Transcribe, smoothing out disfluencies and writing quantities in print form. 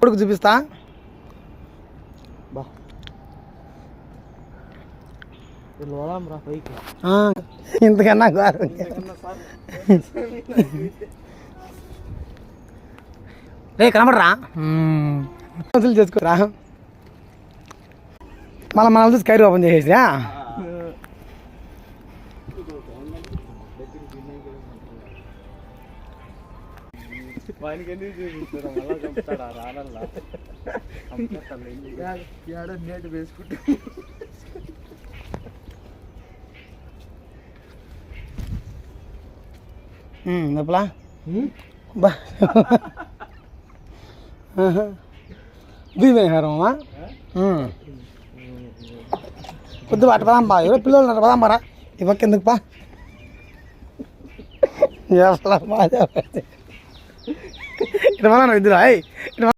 కొడుకు చూపిస్తా. ఇంతకన్నా రే కనబడరా చేసుకోరా. మళ్ళీ మన చూసి కైరు ఓపెన్ చేసేసా. నేటి వేసుకుంటా లోపల బా దీవేహారమ్మా కొద్ది అటు పదాం బా. ఎవరో పిల్లలు ఉన్నారు, పదాం బారా. ఈ పక్క ఎందుకు పా ఇటు ఇద్దరు